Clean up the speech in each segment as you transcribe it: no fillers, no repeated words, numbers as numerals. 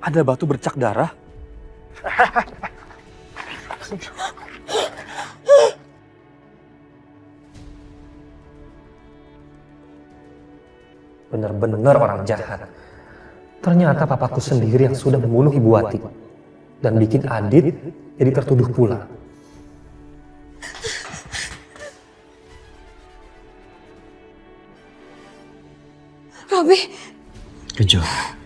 Ada batu bercak darah. Benar-benar orang jahat. Ternyata papaku sendiri yang sudah membunuh Ibu Wati dan bikin Adit jadi tertuduh pula. Robi, Kejora.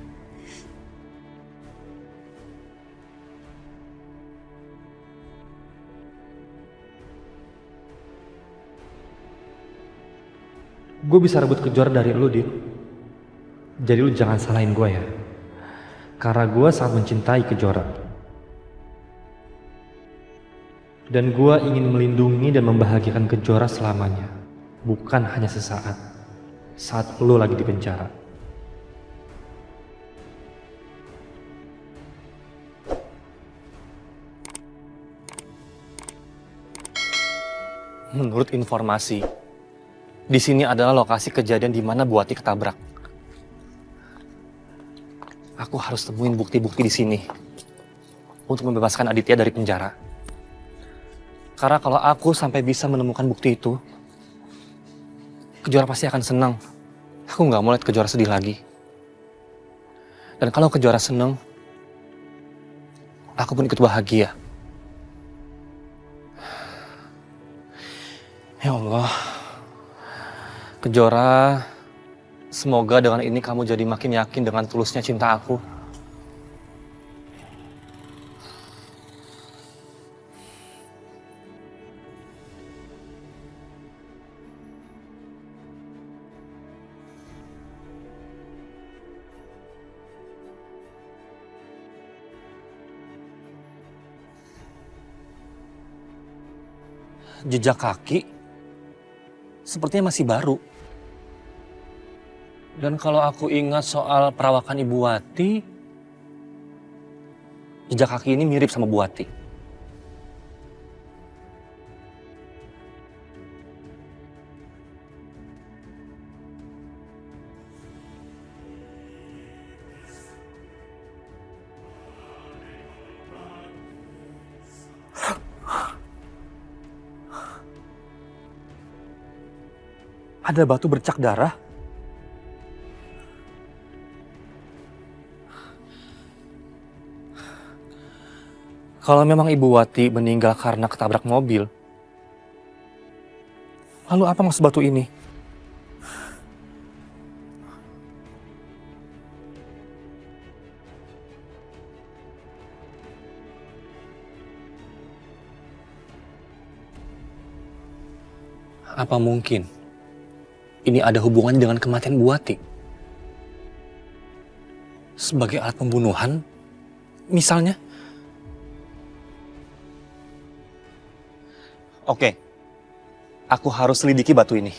Gue bisa rebut Kejora dari lu, Dit. Jadi lu jangan salahin gue ya. Karena gue sangat mencintai Kejora. Dan gue ingin melindungi dan membahagiakan Kejora selamanya. Bukan hanya sesaat. Saat lu lagi di penjara. Menurut informasi, di sini adalah lokasi kejadian di mana Bu Wati ketabrak. Aku harus temuin bukti-bukti di sini untuk membebaskan Aditya dari penjara. Karena kalau aku sampai bisa menemukan bukti itu, Kejora pasti akan senang. Aku nggak mau lihat Kejora sedih lagi. Dan kalau Kejora senang, aku pun ikut bahagia. Ya Allah, Kejora, semoga dengan ini kamu jadi makin yakin dengan tulusnya cinta aku. Jejak kaki sepertinya masih baru. Dan kalau aku ingat soal perawakan Ibu Wati, jejak kaki ini mirip sama Bu Wati. Ada batu bercak darah. Kalau memang Ibu Wati meninggal karena ketabrak mobil, lalu apa maksud batu ini? Apa mungkin ini ada hubungannya dengan kematian Bu Wati? Sebagai alat pembunuhan, misalnya? Oke, aku harus selidiki batu ini.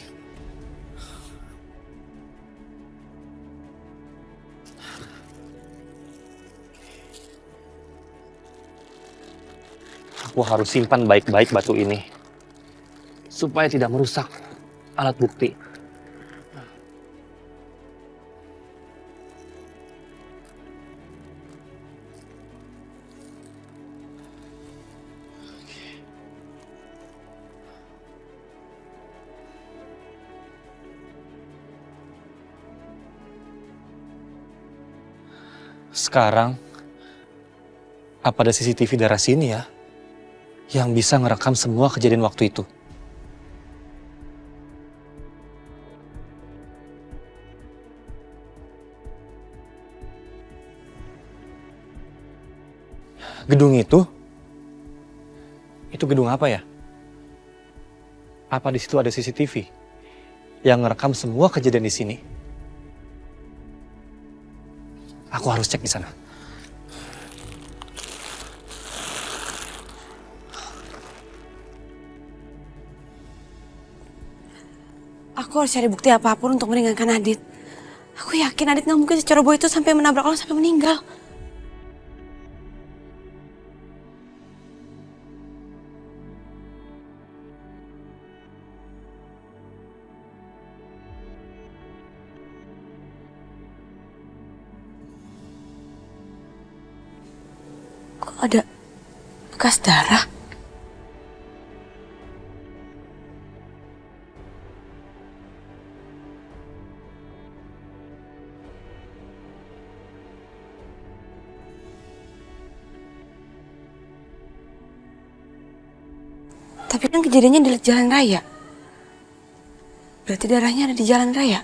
Aku harus simpan baik-baik batu ini, supaya tidak merusak alat bukti. Sekarang, apa ada CCTV daerah sini ya, yang bisa ngerekam semua kejadian waktu itu? Gedung itu gedung apa ya? Apa di situ ada CCTV yang ngerekam semua kejadian di sini? Aku harus cek di sana. aku harus cari bukti apapun untuk meringankan Adit. Aku yakin Adit nggak mungkin seceroboh itu sampai menabrak orang sampai meninggal. ada bekas darah. Tapi kan kejadiannya di jalan raya. Berarti darahnya ada di jalan raya.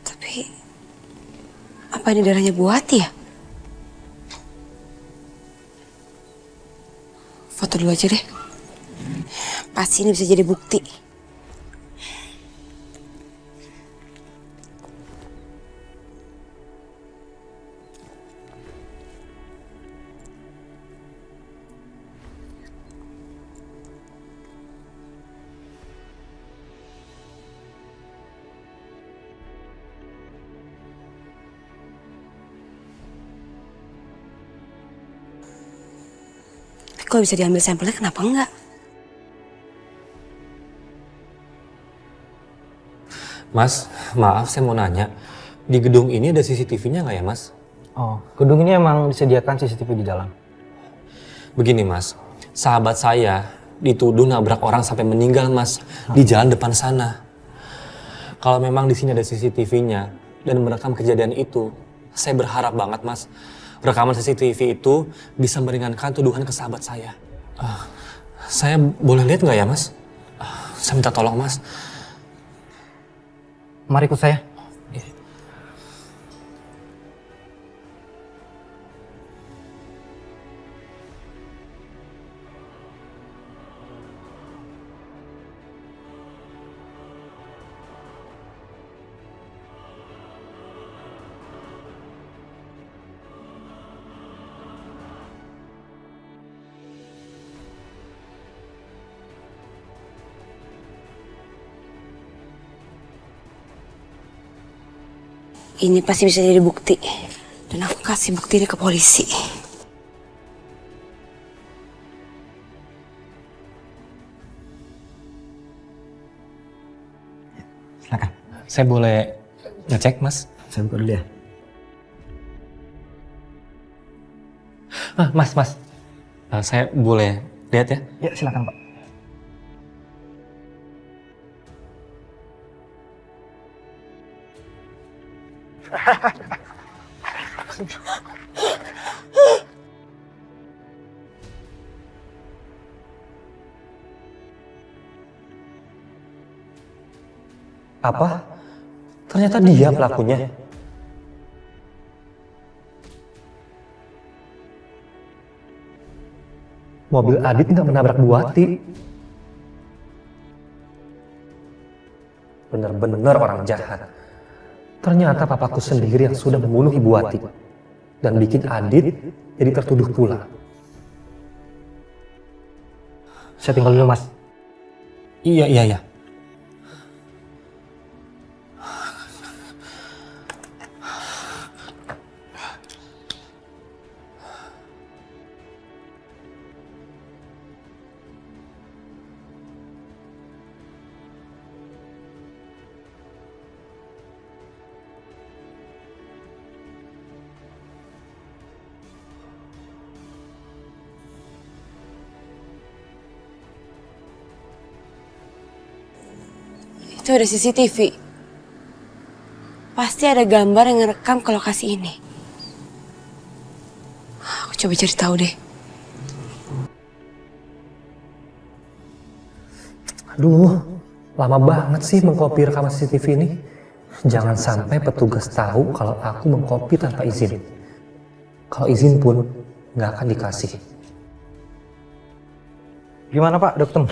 Tapi apa ini darahnya Bu Wati ya? Foto dulu aja deh. Pasti ini bisa jadi bukti. Kok bisa diambil sampelnya, kenapa enggak? Mas, maaf saya mau nanya. Di gedung ini ada CCTV-nya nggak ya, Mas? Oh, gedung ini emang disediakan CCTV di dalam. Begini, Mas. Sahabat saya dituduh nabrak orang sampai meninggal, Mas. Di jalan depan sana. Kalau memang di sini ada CCTV-nya dan merekam kejadian itu, saya berharap banget, Mas. Rekaman CCTV itu bisa meringankan tuduhan ke sahabat saya. Saya boleh lihat nggak ya, Mas? Saya minta tolong, Mas. Mari ikut saya. Ini pasti bisa jadi bukti. Dan aku kasih bukti ini ke polisi. Silakan. Saya boleh ngecek, Mas? Saya buka dulu ya. Mas. Saya boleh lihat ya? Ya, silakan, Pak. Apa? Ternyata dia pelakunya. Mobil Adit nggak menabrak Bu Wati. Benar-benar orang jahat. Ternyata papaku sendiri yang sudah membunuh Ibu Wati. Dan bikin Adit jadi tertuduh pula. Saya tinggal dulu, Mas. Iya. Itu ada CCTV. Pasti ada gambar yang ngerekam ke lokasi ini. Aku coba cari tahu deh. Aduh, lama banget sih mengkopi rekaman CCTV ini. Jangan sampai petugas tahu kalau aku mengkopi tanpa izin. Kalau izin pun nggak akan dikasih. Gimana, Pak? Udah ketemu?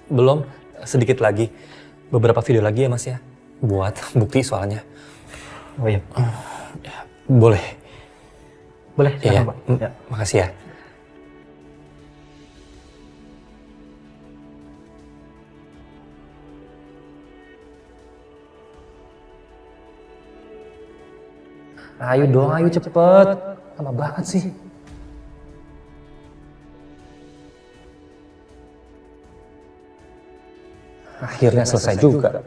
Belum, sedikit lagi. Beberapa video lagi ya, Mas ya. Buat bukti soalnya. Oh iya. Boleh. Boleh, Iya, silakan, Pak. Ya. makasih ya. Ayo dong, ayo cepet. Lama banget sih. Akhirnya selesai juga.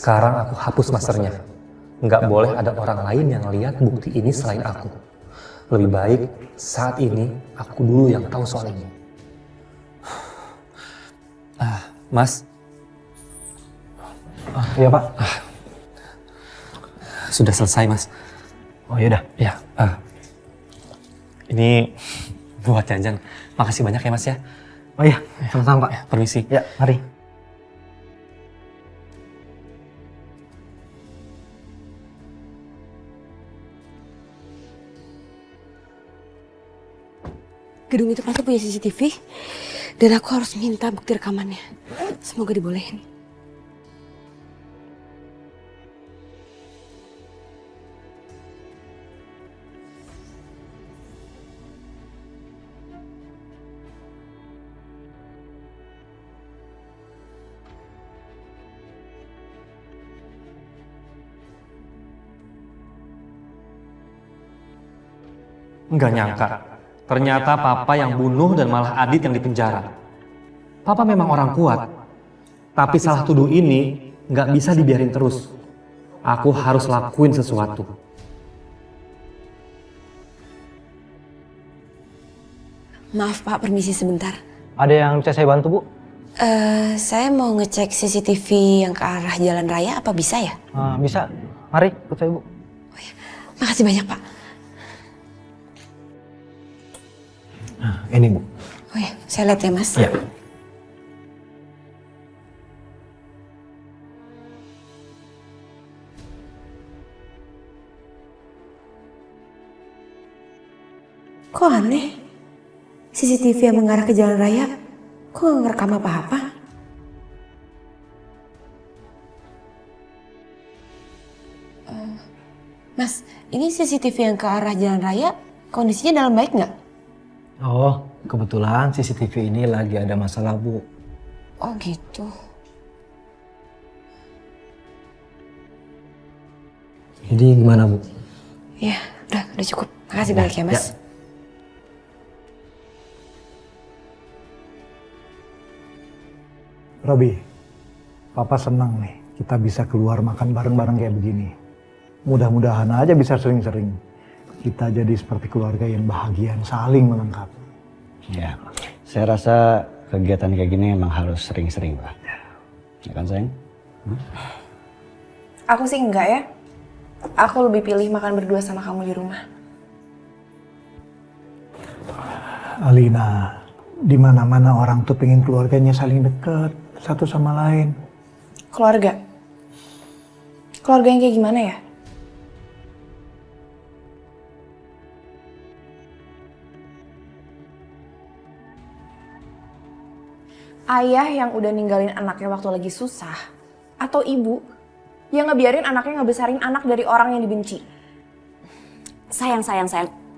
Sekarang aku hapus masternya. Nggak boleh ada orang lain yang lihat bukti ini selain aku. Lebih baik saat ini aku dulu yang tahu soal ini. Mas, Iya Pak. sudah selesai Mas. Oh yaudah. Ya, ini buat jajan. Makasih banyak ya Mas ya. Oh iya, sama-sama Pak. Ya, permisi. Ya, mari. Gedung itu pasti punya CCTV dan aku harus minta bukti rekamannya. Semoga dibolehin. Nggak nyangka, ternyata papa yang bunuh dan malah Adit yang dipenjara. Papa memang orang kuat, tapi salah tuduh ini nggak bisa dibiarin terus. Aku harus lakuin sesuatu. Maaf Pak, permisi sebentar. Ada yang bisa saya bantu Bu? Saya mau ngecek CCTV yang ke arah jalan raya, apa bisa ya? Bisa. Mari, ikut saya Bu. Makasih banyak Pak. Nah, ini Bu. Oh ya, saya lihat ya Mas. Ya. Kok aneh? CCTV yang mengarah ke jalan raya, kok nggak ngerekam apa-apa? Mas, ini CCTV yang ke arah jalan raya, kondisinya dalam baik nggak? Oh, kebetulan CCTV ini lagi ada masalah Bu. Oh gitu. Jadi gimana Bu? Ya, udah cukup. Makasih banyak ya Mas. Robi, Papa senang nih kita bisa keluar makan bareng-bareng kayak begini. Mudah-mudahan aja bisa sering-sering. Kita jadi seperti keluarga yang bahagia, saling melengkapi. Ya, saya rasa kegiatan kayak gini emang harus sering-sering, Pak. Ya kan, sayang? Aku sih enggak ya. Aku lebih pilih makan berdua sama kamu di rumah. Alina, di mana-mana orang tuh pengen keluarganya saling dekat satu sama lain. Keluarga? Keluarga yang kayak gimana ya? Ayah yang udah ninggalin anaknya waktu lagi susah, atau ibu yang ngebiarin anaknya ngebesarin anak dari orang yang dibenci. Sayang.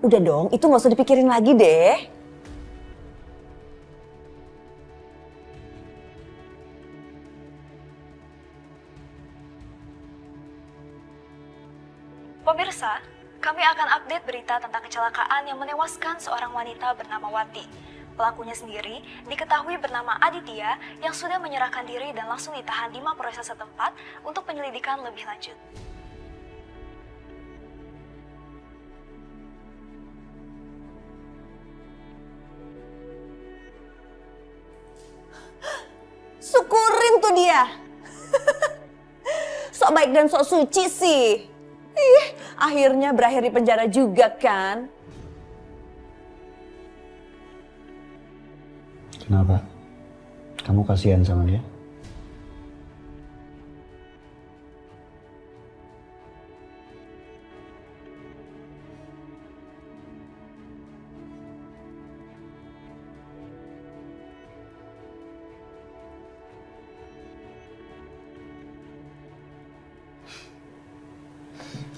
Udah dong, itu nggak usah dipikirin lagi deh. Pemirsa, kami akan update berita tentang kecelakaan yang menewaskan seorang wanita bernama Wati. Pelakunya sendiri diketahui bernama Aditya yang sudah menyerahkan diri dan langsung ditahan di Mapolres setempat untuk penyelidikan lebih lanjut. Syukurin tuh dia. Sok baik dan sok suci sih. Akhirnya berakhir di penjara juga kan? Kenapa? Kamu kasihan sama dia?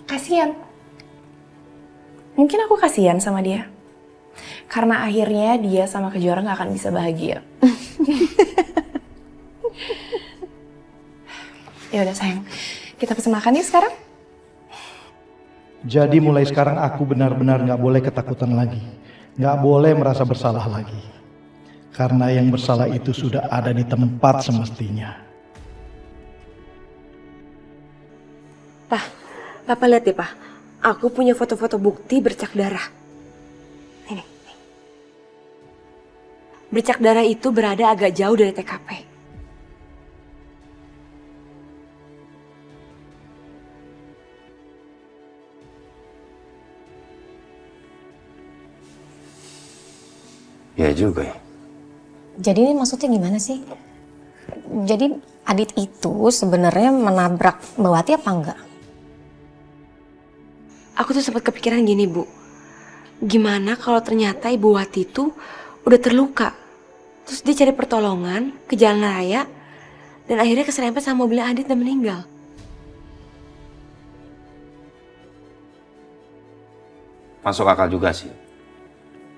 Kasian. Mungkin aku kasihan sama dia. Karena akhirnya dia sama Kejora gak akan bisa bahagia. Ya udah sayang, kita pesen makan yuk sekarang. Jadi mulai sekarang aku benar-benar gak boleh ketakutan lagi. Gak boleh merasa bersalah lagi. Karena yang bersalah itu sudah ada di tempat semestinya. Papa lihat deh, Pak. Aku punya foto-foto bukti bercak darah. Ini. Bercak darah itu berada agak jauh dari TKP. Ya juga ya. Jadi ini maksudnya gimana sih? Jadi Adit itu sebenarnya menabrak Mbak Wati apa enggak? Aku tuh sempat kepikiran gini, Bu. Gimana kalau ternyata Ibu Wati itu udah terluka. Terus dia cari pertolongan ke jalan raya dan akhirnya keserempet sama mobilnya Adit dan meninggal. Masuk akal juga sih.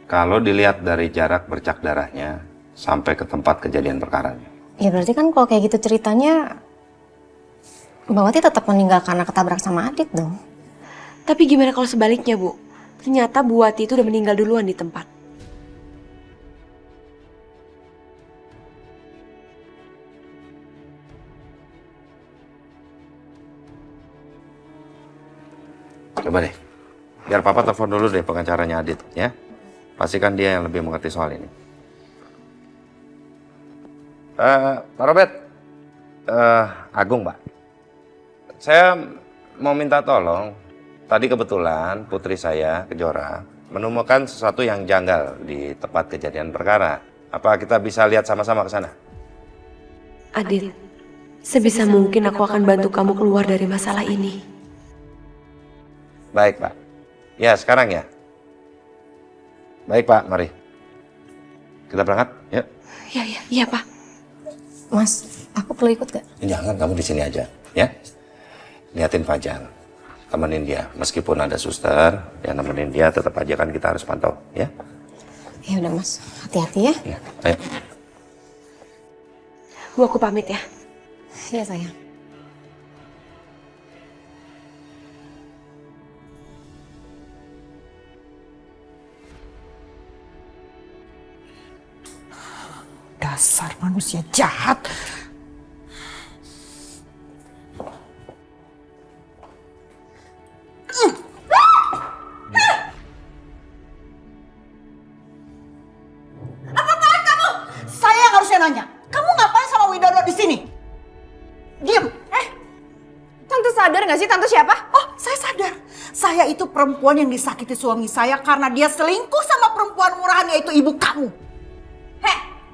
Kalau dilihat dari jarak bercak darahnya sampai ke tempat kejadian perkaranya. Ya berarti kan kalau kayak gitu ceritanya Mbak Wati tetap meninggal karena ketabrak sama Adit dong. Tapi gimana kalau sebaliknya, Bu? Ternyata Bu Wati itu udah meninggal duluan di tempat. Coba deh, biar papa telepon dulu deh pengacaranya Adit ya. Pastikan dia yang lebih mengerti soal ini. Pak Robert, Agung Pak. Saya mau minta tolong. Tadi kebetulan putri saya, Kejora, menemukan sesuatu yang janggal di tempat kejadian perkara. Apa kita bisa lihat sama-sama ke sana? Adit, sebisa mungkin aku akan bantu kamu keluar dari masalah ini. Baik Pak. Ya sekarang ya. Baik Pak, mari. Kita berangkat, yuk. Iya Pak. Mas, aku perlu ikut gak? Jangan, kamu di sini aja, ya. Liatin Fajar, temenin dia. Meskipun ada suster, yang nemenin dia tetap aja kan kita harus pantau, ya. Ya udah Mas, hati-hati ya. Ya, ayo. Bu, aku pamit ya. Iya sayang. Dasar manusia jahat. Apaan kamu? Saya yang harusnya nanya. Kamu ngapain sama Widodo di sini? Diam. Tante sadar gak sih tante siapa? Oh, saya sadar. Saya itu perempuan yang disakiti suami saya karena dia selingkuh sama perempuan murahan yaitu ibu kamu.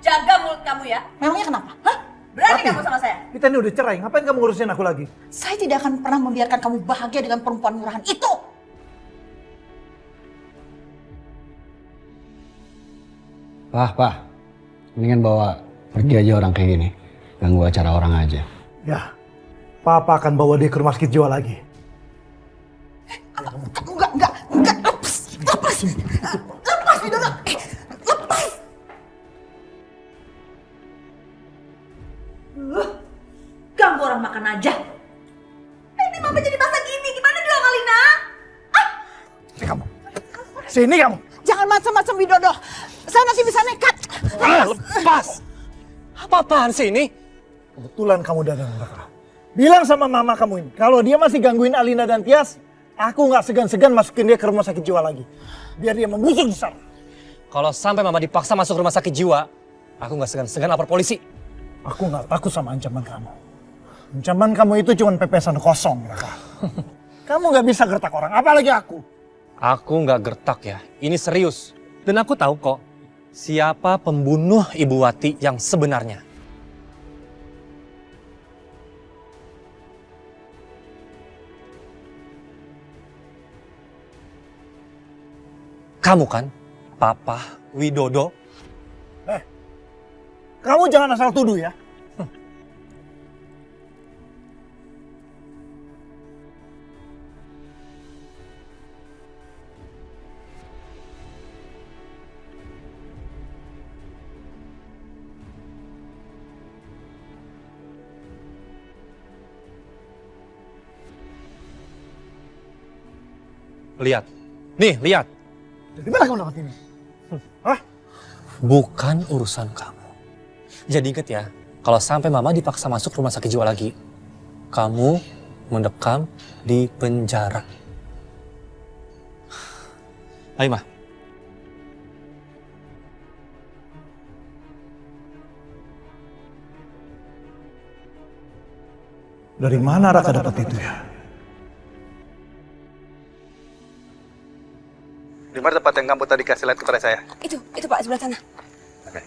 Jaga mulut kamu ya. Memangnya kenapa? Hah? Berani kamu sama saya? Kita ini udah cerai, ngapain kamu ngurusin aku lagi? Saya tidak akan pernah membiarkan kamu bahagia dengan perempuan murahan itu. Pak, mendingan bawa pergi aja orang kayak gini. Ganggu acara orang aja. Ya, Papa akan bawa dia ke rumah sakit jiwa lagi. Enggak. Lepas. Lepas, Widodo. Lepas. Ganggu orang makan aja. Ini mama jadi basah gini. Gimana dong Alina? Sini kamu. Jangan macam-macam Widodo. Saya masih bisa nekat. Lepas! Apa-apaan sih ini? Kebetulan kamu datang, Raka. Bilang sama mama kamu ini, kalau dia masih gangguin Alina dan Tias, aku nggak segan-segan masukin dia ke rumah sakit jiwa lagi. Biar dia membusuk di sana. Kalau sampai mama dipaksa masuk rumah sakit jiwa, aku nggak segan-segan lapor polisi. Aku nggak takut sama ancaman kamu. Ancaman kamu itu cuma pepesan kosong, Raka. Kamu nggak bisa gertak orang, apalagi aku. Aku nggak gertak ya, ini serius. Dan aku tahu kok, siapa pembunuh Ibu Wati yang sebenarnya. Kamu kan, Papa Widodo. Kamu jangan asal tuduh ya. Lihat, nih lihat. Dari mana kamu dapat ini? Hah? Bukan urusan kamu. Jadi inget ya, kalau sampai mama dipaksa masuk rumah sakit jiwa lagi, kamu mendekam di penjara. Ayo, Ma. Dari mana Raka dapat itu ya? Di mana tempat yang kamu tadi kasih lihat kepada saya? Itu Pak, sebelah sana. Oke.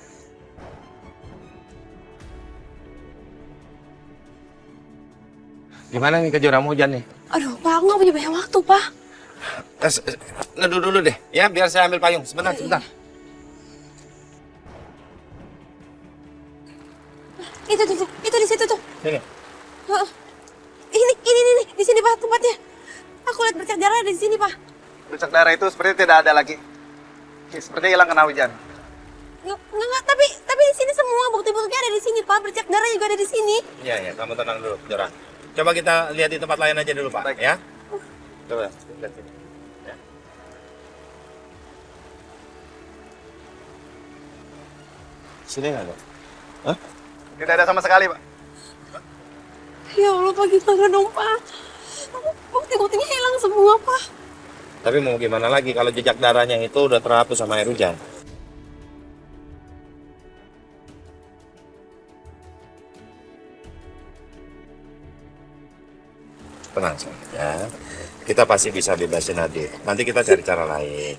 Gimana nih Kejora, mau hujan nih? Aduh, Pak, aku nggak punya banyak waktu, Pak. Neduh dulu deh, ya biar saya ambil payung. Sebentar. Itu di situ tuh. Sini. Ini di sini Pak tempatnya. Aku lihat bercak darah di sini Pak. Bercak darah itu sepertinya tidak ada lagi. Sepertinya hilang kena hujan. Enggak, tapi di sini semua bukti-buktinya ada di sini Pak. Bercak darah juga ada di sini. Iya, kamu tenang dulu, Kejora. Coba kita lihat di tempat lain aja dulu, Pak. Baik. Ya. Coba lihat sini. Ya. Sini nggak ada? Hah? Tidak ada sama sekali, Pak. Ya Allah, Pak, gimana dong Pak? Bukti-buktinya hilang semua Pak. Tapi mau gimana lagi kalau jejak darahnya itu udah terhapus sama air hujan? Tenang saja, kita pasti bisa bebasin Adit. Nanti kita cari cara lain.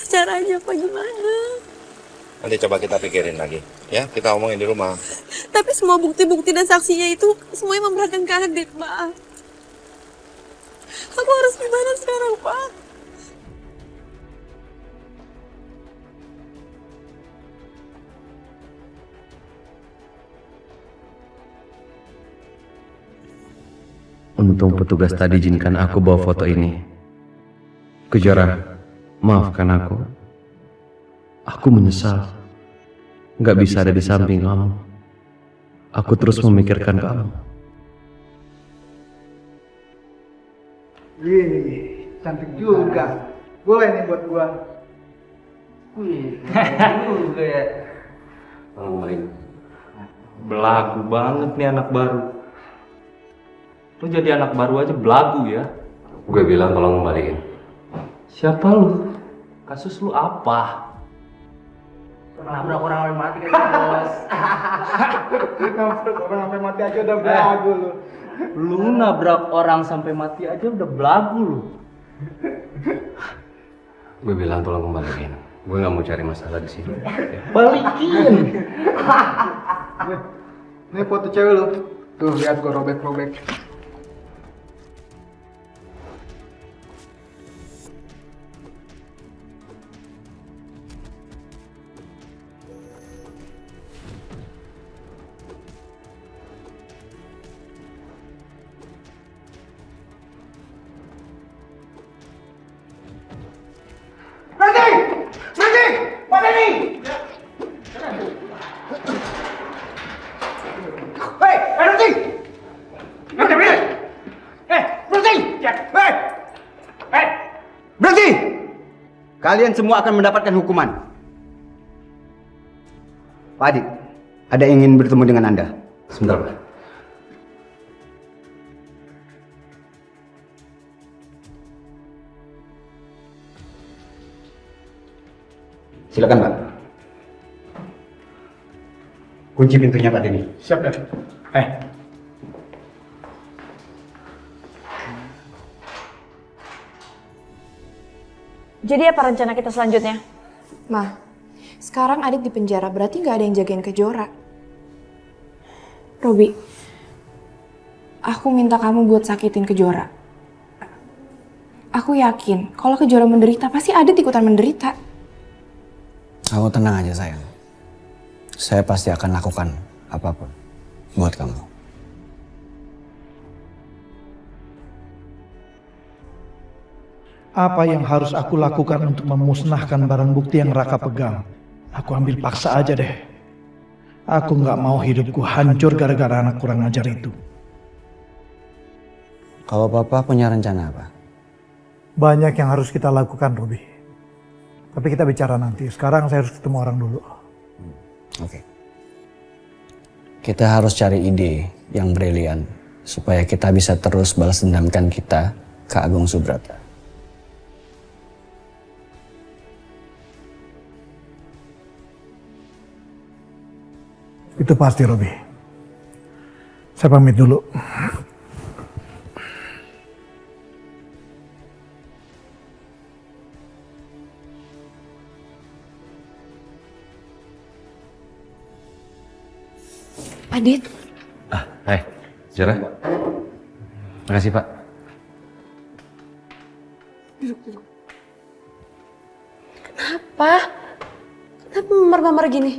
Caranya Pak gimana? Nanti coba kita pikirin lagi, ya. Kita omongin di rumah. Tapi semua bukti-bukti dan saksinya itu semuanya memberatkan ke Adit Pak. Aku harus gimana sekarang Pak? Untung petugas tadi izinkan aku bawa foto ini. Kejora, maafkan aku. Aku menyesal. Gak bisa ada di samping kamu. Aku terus memikirkan kamu. Wih, cantik juga. Boleh nih buat gua. Wih, juga ya. Belagu banget nih anak baru. Lu jadi anak baru aja belagu ya. Gue bilang tolong kembaliin. Siapa lu? Kasus lu apa? Nabrak orang sampai mati kan bos. Nabrak orang sampai mati aja udah belagu lu. Lu nabrak orang sampai mati aja udah belagu lu. Gue bilang tolong kembaliin. Gue nggak mau cari masalah di sini. Balikin. Nih foto cewek lu. Tuh lihat gua robek-robek. Berhenti! Kalian semua akan mendapatkan hukuman. Pak Adit, ada yang ingin bertemu dengan Anda. Sebentar, Pak. Silakan, Pak. Kunci pintunya, Pak Denny. Siap, Dad. Jadi apa rencana kita selanjutnya? Ma, sekarang Adit di penjara, berarti nggak ada yang jagain Kejora. Robi, aku minta kamu buat sakitin Kejora. Aku yakin kalau Kejora menderita, pasti Adit ikutan menderita. Kamu tenang aja, sayang. Saya pasti akan lakukan apapun buat kamu. Apa yang harus aku lakukan untuk memusnahkan barang bukti yang Raka pegang? Aku ambil paksa aja deh. Aku nggak mau hidupku hancur gara-gara anak kurang ajar itu. Kalau Papa punya rencana apa? Banyak yang harus kita lakukan, Robi. Tapi kita bicara nanti. Sekarang saya harus ketemu orang dulu. Oke. Kita harus cari ide yang brilian supaya kita bisa terus balas dendamkan kita ke Agung Subrata. Itu pasti, Robi. Saya pamit dulu. Adit, Hai, Jora. Makasih, Pak. duduk. Kenapa? Kenapa memar-memar gini?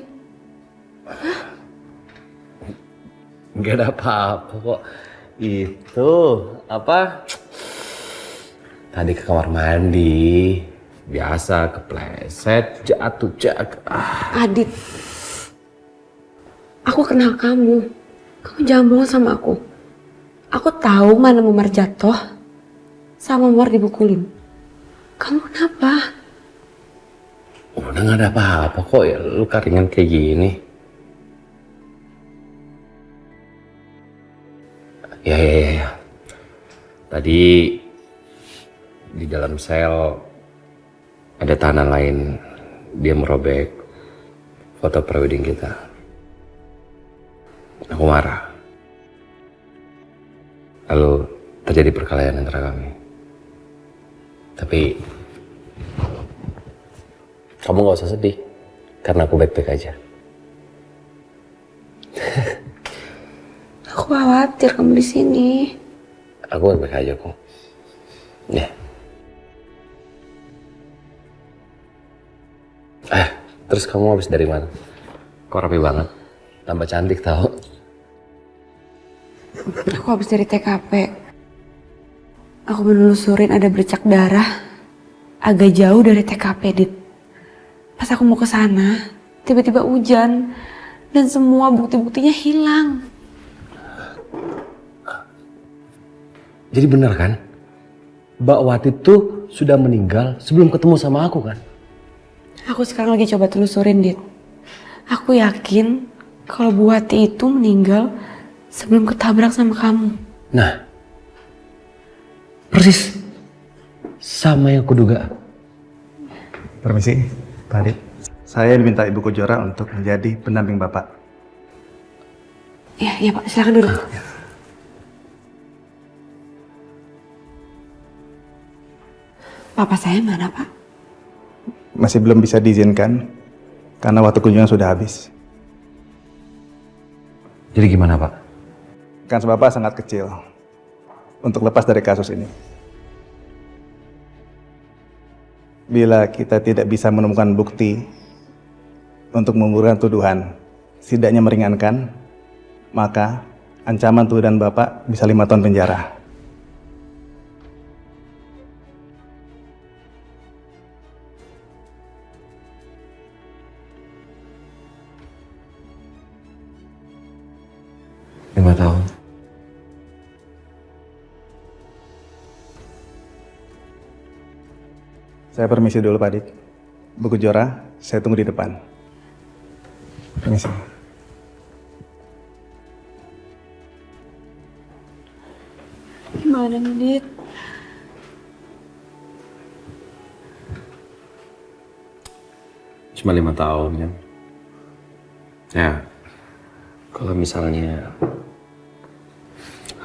Nggak ada apa-apa kok. Itu apa? Tadi ke kamar mandi. Biasa kepleset, jatuh. Adit, aku kenal kamu. Kamu jangan bohong sama aku. Aku tahu mana Memar jatuh sama Memar dibukulin. Kamu kenapa? Udah nggak ada apa-apa kok ya, luka ringan kayak gini. Ya. Tadi di dalam sel ada tahanan lain, dia merobek foto prewedding kita. Aku marah. Lalu terjadi perkelahian antara kami. Tapi kamu gak usah sedih, karena aku baik-baik aja. Aku khawatir kamu di sini. Aku baik-baik aja kok. Ya. Terus kamu habis dari mana? Kok rapi banget? Tambah cantik tau. Aku habis dari TKP. Aku menelusurin ada bercak darah agak jauh dari TKP, Dit. Pas aku mau ke sana, tiba-tiba hujan dan semua bukti-buktinya hilang. Jadi benar kan? Mbak Wati tuh sudah meninggal sebelum ketemu sama aku kan? Aku sekarang lagi coba telusurin, Dit. Aku yakin kalau Bu Wati itu meninggal sebelum ketabrak sama kamu. Nah, persis sama yang kuduga. Permisi, Pak Adit. Saya diminta Ibu Kejora untuk menjadi pendamping Bapak. Iya Pak, silakan duduk. Papa saya mana, Pak? Masih belum bisa diizinkan karena waktu kunjungan sudah habis. Jadi gimana, Pak? Kans Bapak sangat kecil untuk lepas dari kasus ini. Bila kita tidak bisa menemukan bukti untuk menggugurkan tuduhan, setidaknya meringankan, maka ancaman tuduhan Bapak bisa 5 tahun penjara. Tahun. Saya permisi dulu, Pak Adit. Bu Kejora, saya tunggu di depan. Permisi. Gimana nih, Dit? Cuma 5 tahun kan? Ya, kalau misalnya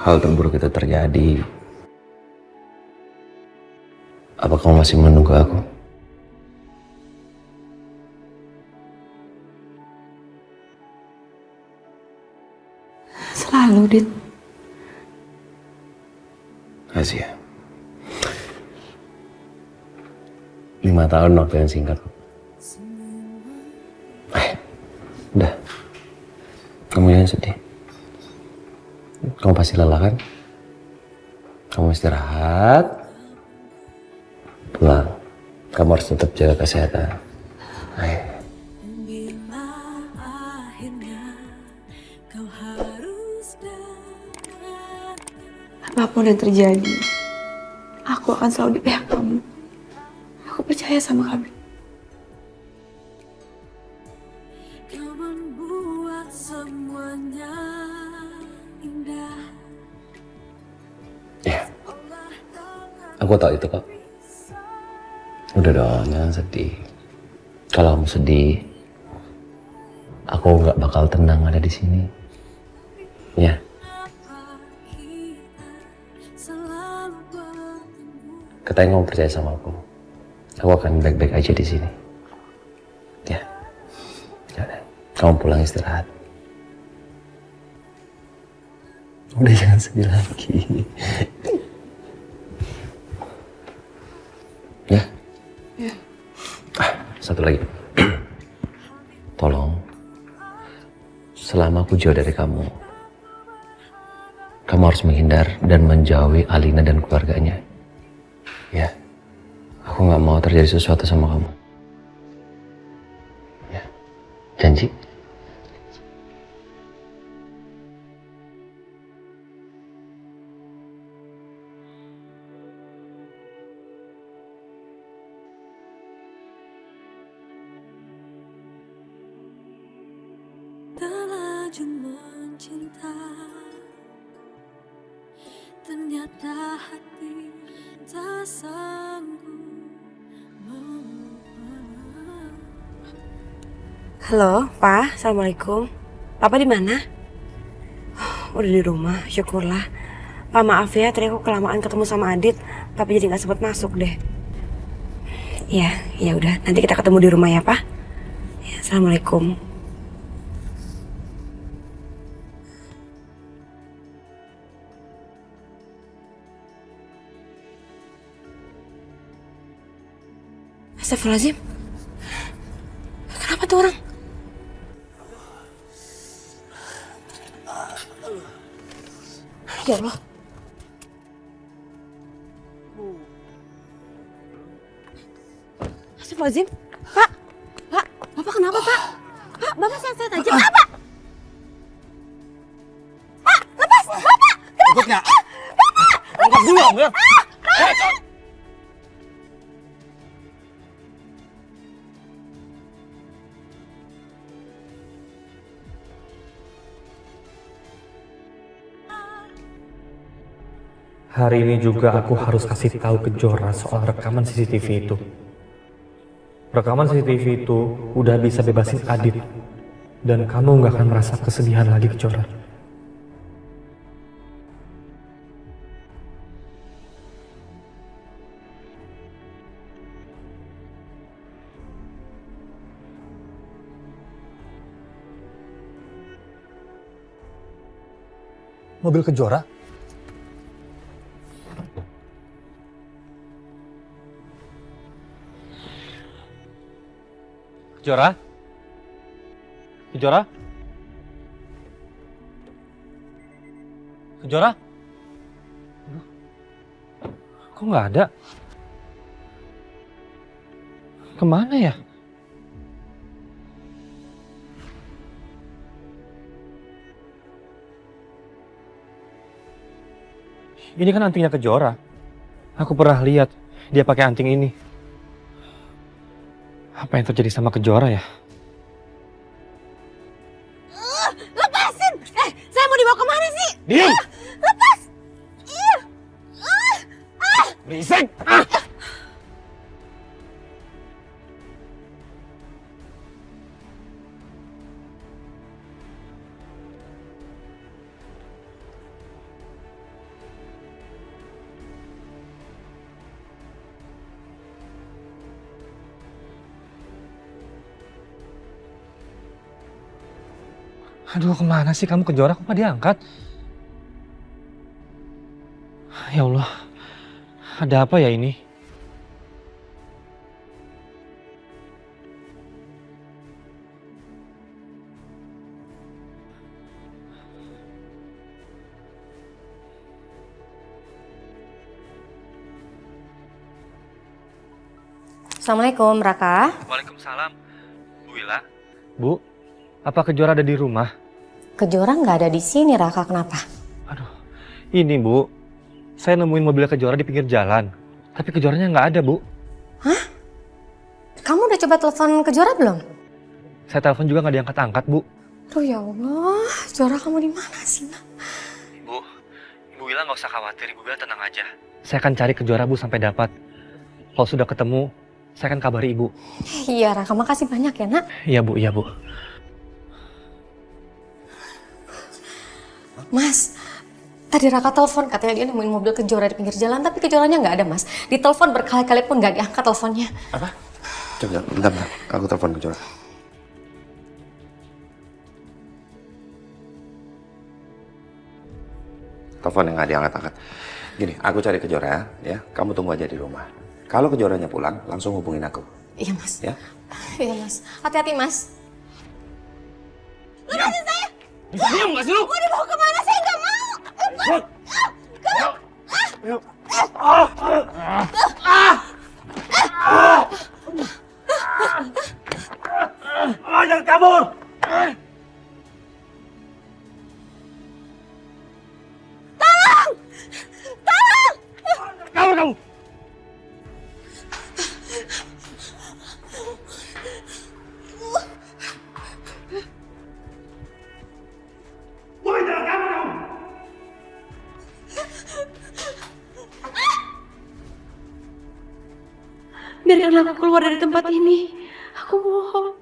hal terburuk itu terjadi, apa kamu masih menunggu aku? Selalu, Dit. Kasih ya. 5 tahun waktu yang singkat. Udah. Kamu jangan sedih. Kamu pasti lelah kan? Kamu istirahat. Pulang. Kamu harus tetap jaga kesehatan. Ayo. Apapun yang terjadi, aku akan selalu di pihak kamu. Aku percaya sama kamu. Aku tahu itu kok. Udah dong, jangan sedih. Kalau kamu sedih, aku nggak bakal tenang ada di sini. Ya. Katanya kamu percaya sama aku. Aku akan baik-baik aja di sini. Ya. Yaudah, kamu pulang istirahat. Udah jangan sedih lagi. Ya. Ya. Satu lagi. Tolong, selama aku jauh dari kamu harus menghindar dan menjauhi Alina dan keluarganya. Ya. Aku nggak mau terjadi sesuatu sama kamu. Ya. Janji? Terlanjur mencinta, ternyata hati tak sanggup melupakan. Halo, Pak. Assalamualaikum. Papa di mana? Udah di rumah, syukurlah. Pak, maaf ya, tadi aku kelamaan ketemu sama Adit, Papa jadi nggak sempat masuk deh. Iya, ya udah. Nanti kita ketemu di rumah ya, Pak. Ya, Assalamualaikum. Astagfirullahaladzim. Kenapa tuh orang? Ya Allah. Astagfirullahaladzim. Pak. Pak. Bapak kenapa, Pak? Pak, Bapak sehat-sehat aja. Pak. Pak, lepas. Bapak. Ikut nggak? Bapak. Lepas dulu, ya. Hari ini juga aku harus kasih tahu ke Jora soal rekaman CCTV itu. Rekaman CCTV itu udah bisa bebasin Adit. Dan kamu nggak akan merasa kesedihan lagi ke Jora. Mobil Kejora? Kejora? Kejora? Kejora? Aduh. Kok nggak ada? Kemana ya? Ini kan antingnya Kejora. Aku pernah lihat dia pakai anting ini. Apa yang terjadi sama Kejora ya? Lepasin! Saya mau dibawa kemana sih? Diam! Lepas! Berisik! Aduh, kemana sih kamu Kejora? Kok nggak diangkat? Ya Allah, ada apa ya ini? Assalamualaikum, Raka. Waalaikumsalam. Bu Wila. Bu, apa Kejora ada di rumah? Kejora nggak ada di sini, Raka. Kenapa? Ini Bu, saya nemuin mobil Kejora di pinggir jalan. Tapi Kejoranya nggak ada, Bu. Hah? Kamu udah coba telepon Kejora belum? Saya telepon juga nggak diangkat-angkat, Bu. Duh ya Allah, Kejora kamu di mana sih, Nak? Ibu Wila nggak usah khawatir, Ibu Wila tenang aja. Saya akan cari Kejora Bu sampai dapat. Kalau sudah ketemu, saya akan kabari Ibu. Iya Raka, makasih banyak ya nak. Iya Bu, iya Bu. Mas, tadi Raka telepon katanya dia nemuin mobil Kejora di pinggir jalan, tapi Kejoranya nggak ada Mas. Ditelepon berkali-kali pun nggak diangkat teleponnya. Apa? Coba, bentar. Aku telepon Kejora. Telepon yang nggak diangkat-angkat. Gini, aku cari Kejora ya. Kamu tunggu aja di rumah. Kalau Kejoranya pulang, langsung hubungin aku. Iya Mas. Ya? Iya Mas. Hati-hati Mas. Lepasin saya! Diam nggak sih lu? Mau dibawa kemana? Saya nggak mau! Jangan kabur! Tolong! Tolong! Kabur kamu! Biarkan aku keluar dari tempat ini. Aku mohon.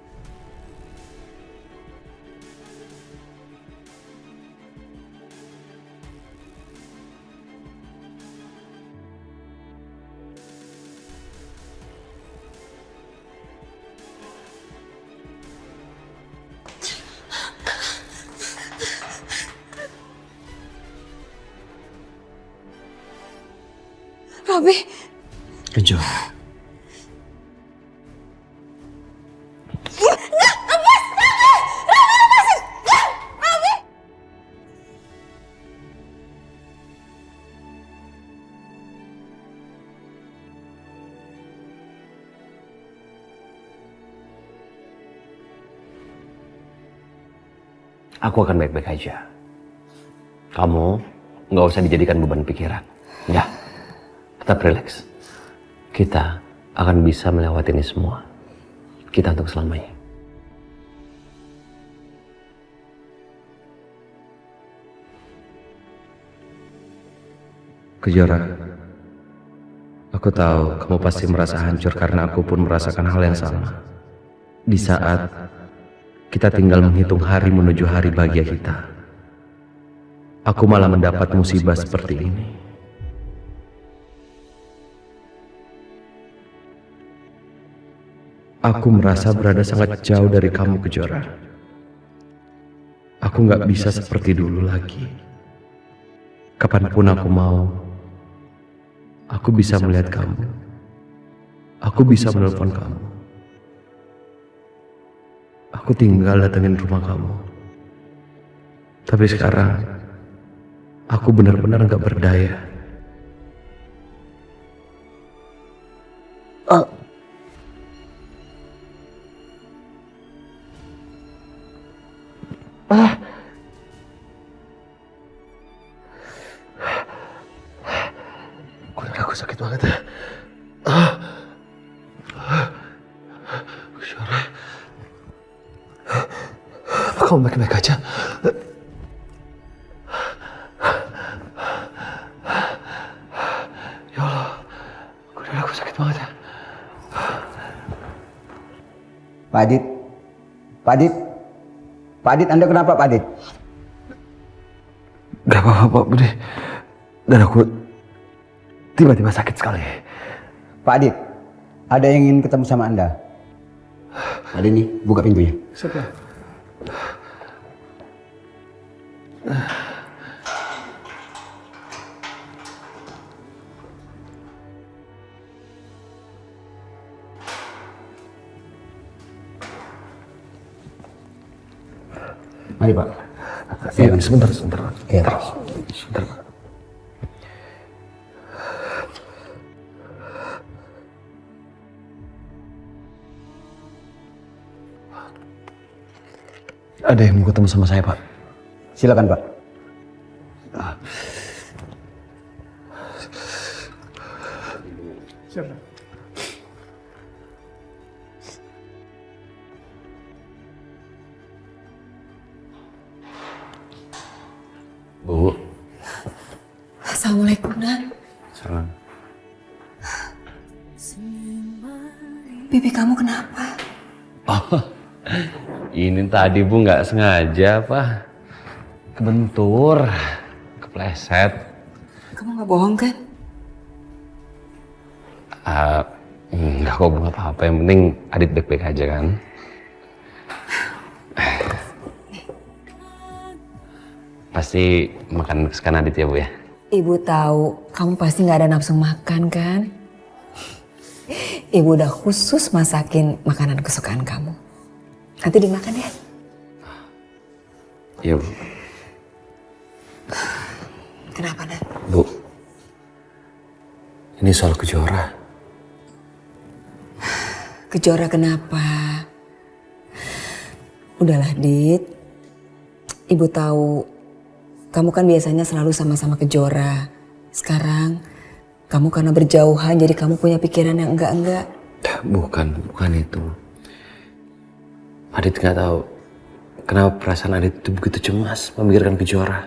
Robi. Kejora. Aku akan baik-baik aja. Kamu nggak usah dijadikan beban pikiran. Ya, tetap relax. Kita akan bisa melewati ini semua. Kita untuk selamanya. Kejora, aku tahu kamu pasti merasa hancur karena aku pun merasakan hal yang sama. Di saat kita tinggal menghitung hari menuju hari bahagia kita, aku malah mendapat musibah seperti ini. Aku merasa berada sangat jauh dari kamu, Kejora. Aku nggak bisa seperti dulu lagi. Kapanpun aku mau, aku bisa melihat kamu. Aku bisa menelpon kamu. Aku tinggal datengin rumah kamu. Tapi sekarang, aku benar-benar nggak berdaya. Kulit aku sakit banget ya. Kejora. Apa kamu baik-baik aja? Ya Allah, kulit aku sakit banget ya. Pak Adit. Pak Adit. Pak Adit, Anda kenapa Pak Adit? Gak apa-apa Pak Budi. Dan aku tiba-tiba sakit sekali. Pak Adit, ada yang ingin ketemu sama Anda. Ada nih, buka pintunya. Siapa? Mari Pak. Iya, sebentar. Iya. Sebentar Pak. Ada yang mau ketemu sama saya, Pak. Silakan, Pak. Siapa? Bu. Assalamualaikum, Nak. Salam. Pipi kamu kenapa? Oh, ini tadi Bu nggak sengaja Pak. Kebentur, kepleset. Kamu nggak bohong kan? Enggak kok Bu, nggak apa-apa. Yang penting Adit baik-baik aja kan. Pasti makan kesukaan Adit ya Bu ya? Ibu tahu kamu pasti nggak ada nafsu makan kan? Ibu udah khusus masakin makanan kesukaan kamu. Nanti dimakan ya? Iya Bu. Kenapa, Nak? Bu, ini soal Kejora. Kejora kenapa? Udahlah, Dit. Ibu tahu kamu kan biasanya selalu sama-sama Kejora. Sekarang kamu karena berjauhan jadi kamu punya pikiran yang enggak-enggak. Bukan itu. Adit nggak tahu kenapa perasaan Adit itu begitu cemas memikirkan Kejora.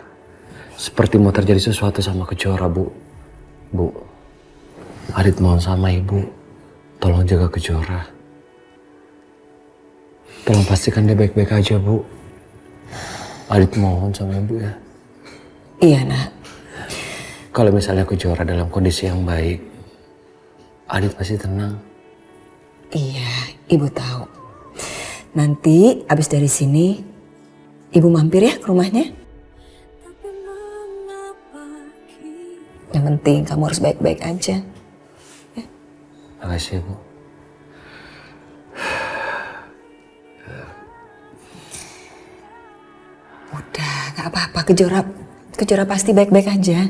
Seperti mau terjadi sesuatu sama Kejora, Bu. Bu, Adit mohon sama Ibu, tolong jaga Kejora. Tolong pastikan dia baik-baik aja, Bu. Adit mohon sama Ibu ya. Iya, Nak. Kalau misalnya Kejora dalam kondisi yang baik, Adit pasti tenang. Iya, Ibu tahu. Nanti abis dari sini, Ibu mampir ya ke rumahnya. Yang penting kamu harus baik-baik aja. Ya. Makasih, Bu. Udah, gak apa-apa. Kejora pasti baik-baik aja.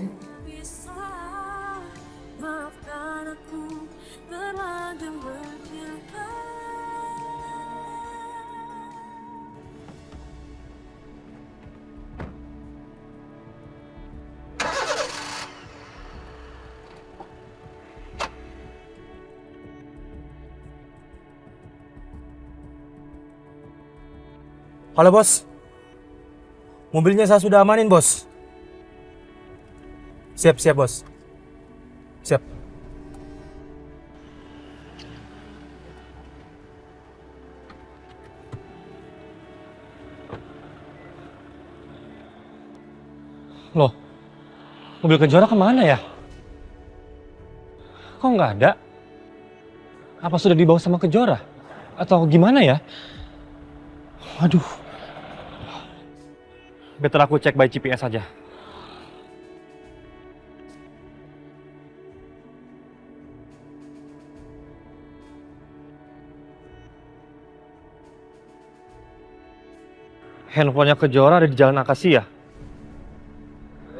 Halo bos, mobilnya saya sudah amanin bos. Siap bos, siap. Loh, mobil Kejora kemana ya? Kok nggak ada? Apa sudah dibawa sama Kejora? Atau gimana ya? Waduh. Better aku cek by GPS aja. Handphonenya Kejora ada di Jalan Akasia.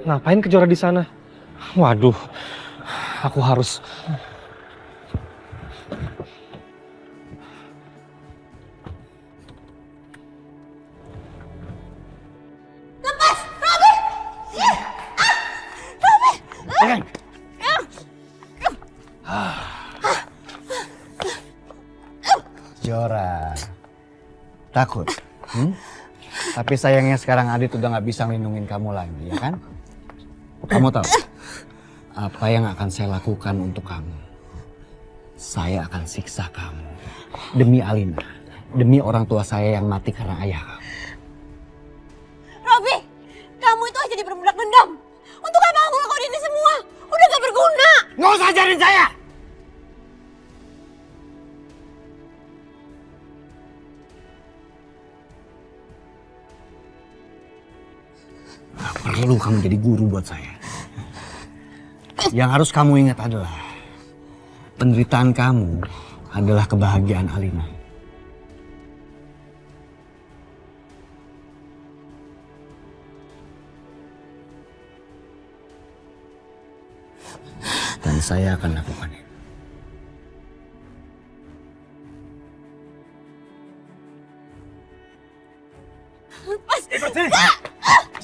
Ngapain Kejora di sana? Waduh, aku harus. Lepas, Robi! Robi! Kejora, takut? Tapi sayangnya sekarang Adit udah nggak bisa ngelindungin kamu lagi, ya kan? Kamu tahu apa yang akan saya lakukan untuk kamu? Saya akan siksa kamu demi Alina, demi orang tua saya yang mati karena ayah kamu. Robi, kamu itu hanya jadi berbudak dendam. Untuk apa aku lakukan ini semua? Udah gak berguna. Nggak usah ajarin saya! Gak perlu kamu jadi guru buat saya. Yang harus kamu ingat adalah penderitaan kamu adalah kebahagiaan Alina. Dan saya akan lakukannya. Lepas!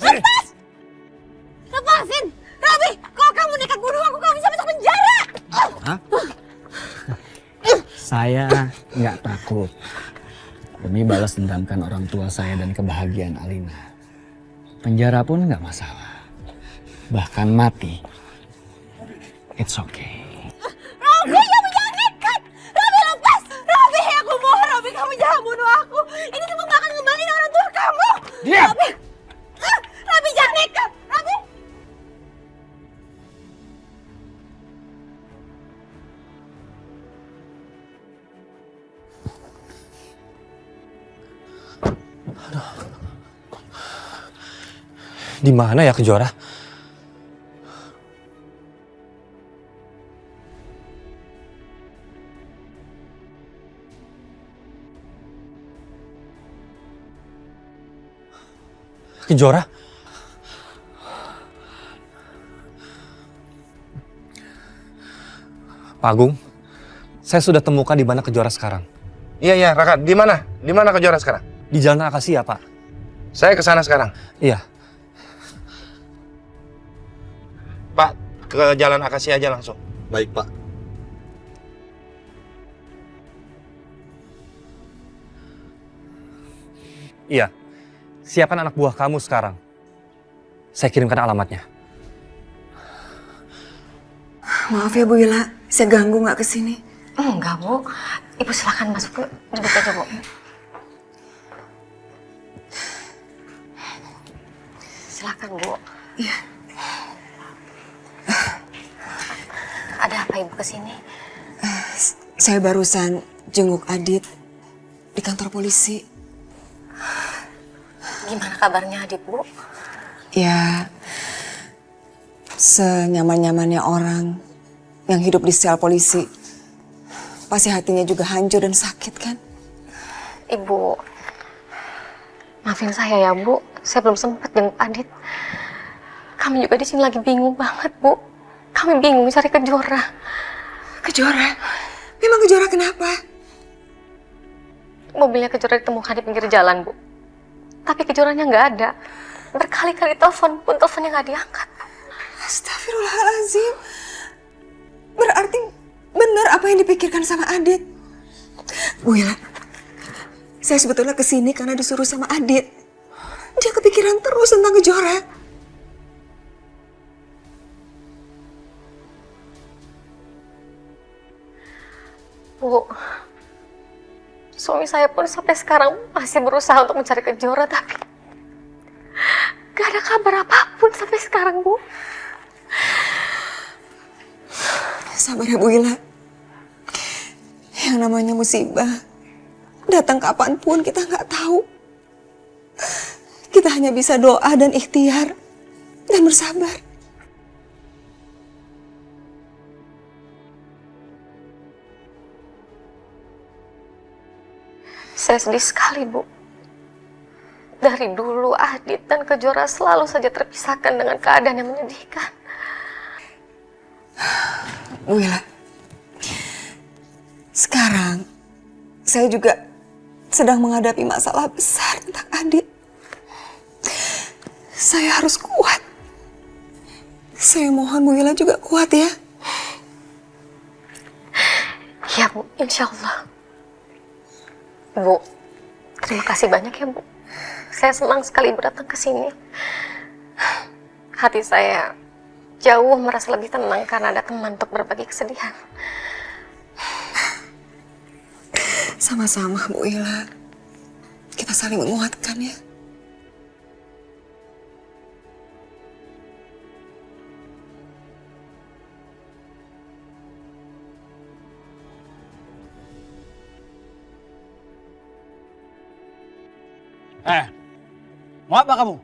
Lepas! Lepasin! Robi, kalau kamu nekat bunuh aku, kamu bisa masuk penjara! Hah? Saya nggak takut. Demi balas dendamkan orang tua saya dan kebahagiaan Alina. Penjara pun nggak masalah. Bahkan mati. It's okay. Robi, kamu jangan nekat! Robi, lepas! Robi! Di mana ya Kejora? Kejora? Pak Agung, saya sudah temukan di mana Kejora sekarang. Iya, Raka. Di mana? Di mana Kejora sekarang? Di Jalan Akasia, Pak. Saya ke sana sekarang. Iya. Pak, ke Jalan Akasia aja langsung. Baik, Pak. Iya. Siapkan anak buah kamu sekarang. Saya kirimkan alamatnya. Maaf ya Bu Ila, saya ganggu nggak kesini? Enggak, Bu. Ibu silakan masuk ke duduk aja, Bu. Silakan, Bu. Iya. Ada apa Ibu kesini? Saya barusan jenguk Adit di kantor polisi. Gimana kabarnya Adit, Bu? Ya, senyaman-nyamannya orang yang hidup di sel polisi. Pasti hatinya juga hancur dan sakit kan? Ibu, maafin saya ya, Bu. Saya belum sempat jenguk Adit. Kami juga di sini lagi bingung banget, Bu. Kami bingung cari Kejora. Kejora? Memang Kejora kenapa? Mobilnya Kejora ditemukan di pinggir jalan, Bu. Tapi Kejoranya nggak ada. Berkali-kali telepon pun teleponnya nggak diangkat. Astagfirullahaladzim. Berarti benar apa yang dipikirkan sama Adit. Bu Ila, saya sebetulnya kesini karena disuruh sama Adit. Dia kepikiran terus tentang Kejora. Bu, suami saya pun sampai sekarang masih berusaha untuk mencari Kejora, tapi gak ada kabar apapun sampai sekarang, Bu. Sabar ya Bu Ila. Yang namanya musibah datang kapanpun kita nggak tahu. Kita hanya bisa doa dan ikhtiar dan bersabar. Saya sedih sekali, Bu. Dari dulu Adit dan Kejora selalu saja terpisahkan dengan keadaan yang menyedihkan. Bu Ila, sekarang saya juga sedang menghadapi masalah besar tentang Adit. Saya harus kuat. Saya mohon Bu Ila juga kuat ya. Ya, Bu, insya Allah. Bu, terima kasih banyak ya, Bu. Saya senang sekali Ibu datang ke sini. Hati saya jauh merasa lebih tenang karena ada teman untuk berbagi kesedihan. Sama-sama Bu Ila. Kita saling menguatkan ya. Mau apa kamu?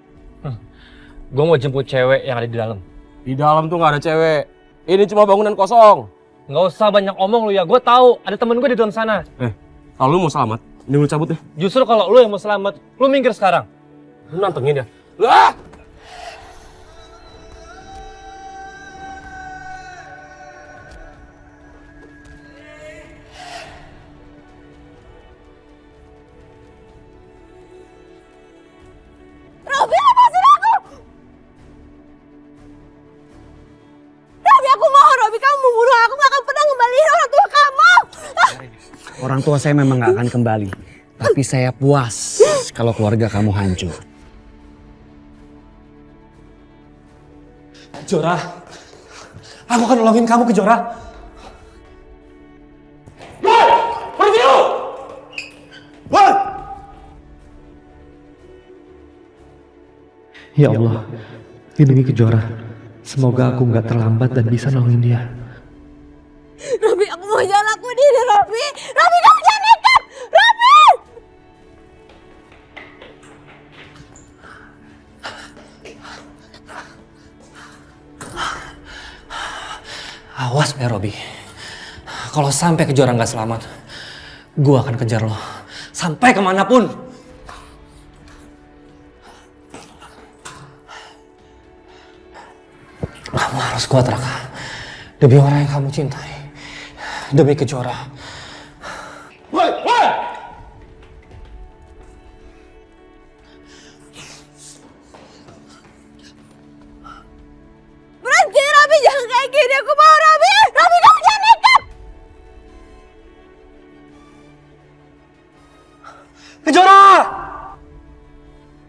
Gue mau jemput cewek yang ada di dalam. Di dalam tuh nggak ada cewek. Ini cuma bangunan kosong. Nggak usah banyak omong lu ya. Gue tahu ada temen gue di dalam sana. Kalau lu mau selamat, ini lu cabut deh. Justru kalau lu yang mau selamat, lu minggir sekarang. Lu nantengin ya. Lah! Robi, lepasin aku! Robi, aku mohon, Robi, kamu membunuh aku gak akan pernah ngembaliin orang tua kamu! Orang tua saya memang gak akan kembali. Tapi saya puas kalau keluarga kamu hancur. Kejora, aku akan nolongin kamu, Kejora. Ya Allah, lindungi Kejora. Semoga aku nggak terlambat dan bisa nolongin dia. Robi, aku mau jalan lakuin ini, Robi! Robi, kamu jangan nekat! Robi! Ya Robi, kalau sampai Kejora nggak selamat, gue akan kejar lo sampai kemanapun. Kamu harus kuat Raka, demi orang yang kamu cintai, demi Kejora. Berhenti Robi, jangan kayak gini. Aku mau Robi. Robi, kamu jangan nekat. Kejora!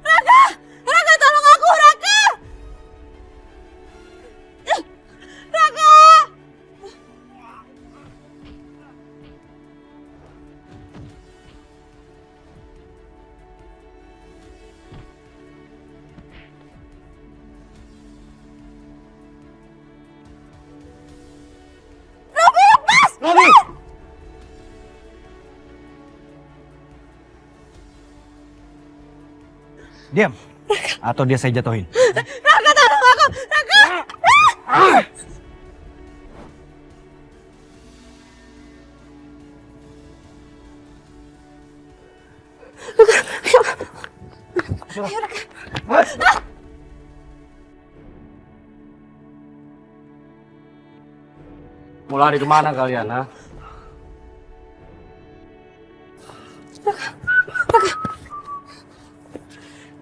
Raka! Raka, tolong aku, Raka! Raka! Robi, lepas! Robi! Diam. Atau dia saya jatuhin. Raka, tolong aku! Raka! Ayo, Raka. Mau lari kemana kalian, ha?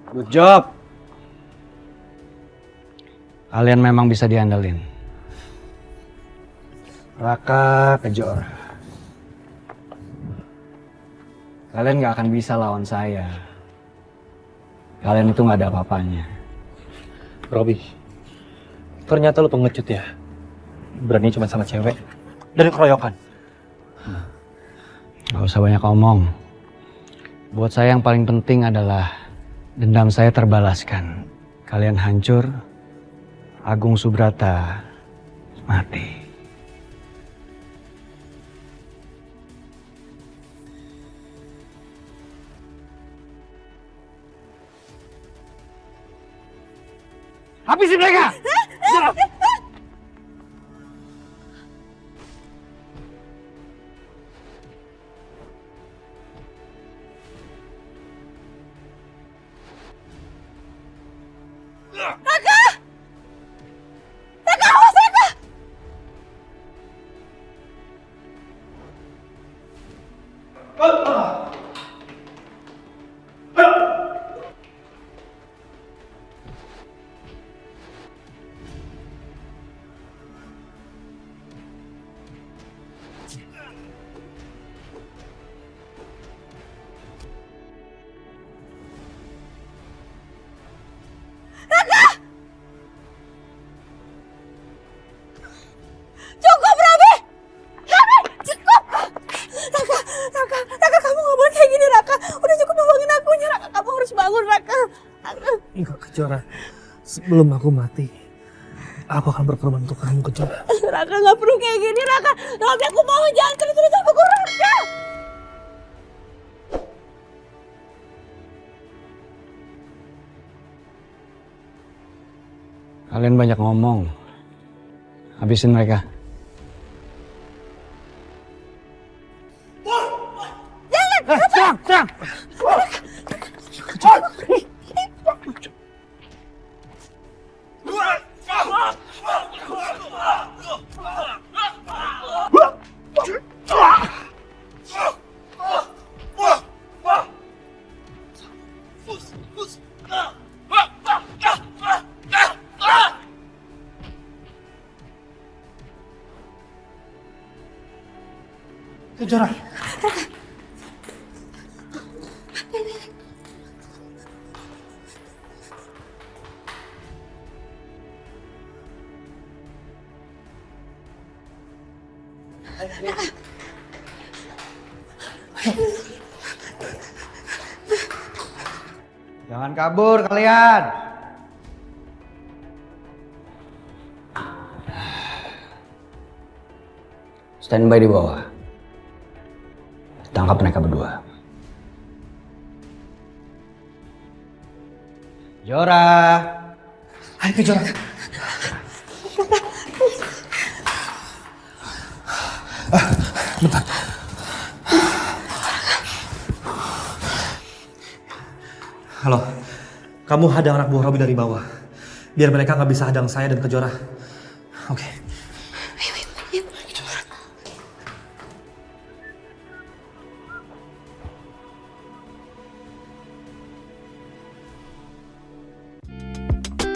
Good job. Kalian memang bisa diandalin. Raka, Kejora. Kalian gak akan bisa lawan saya. Kalian itu gak ada apa-apanya. Robi, ternyata lu pengecut ya. Berani cuma sama cewek dan keroyokan. Gak usah banyak omong. Buat saya yang paling penting adalah dendam saya terbalaskan. Kalian hancur, Agung Subrata mati. Habisin mereka! Raka! Raka, awas Raka! Cukup, Robi! Robi, cukup! Raka, Raka, Raka, kamu gak boleh kayak gini, Raka. Udah cukup nolongin akunya, Raka. Kamu harus bangun, Raka. Enggak, Kejora. Sebelum aku mati, aku akan berkorban untuk kamu, Kejora. Raka gak perlu kayak gini, Raka. Robi, aku mohon jangan terus-terus aku, Raka. Kalian banyak ngomong. Habisin mereka. Jangan! Serang! Kejora. Jangan kabur kalian. Standby di bawah. Tangkap mereka berdua. Jora. Ayo Kejora. Bentar. Halo, kamu hadang anak buah Robi dari bawah. Biar mereka nggak bisa hadang saya dan Kejora. Oke.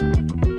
Thank you.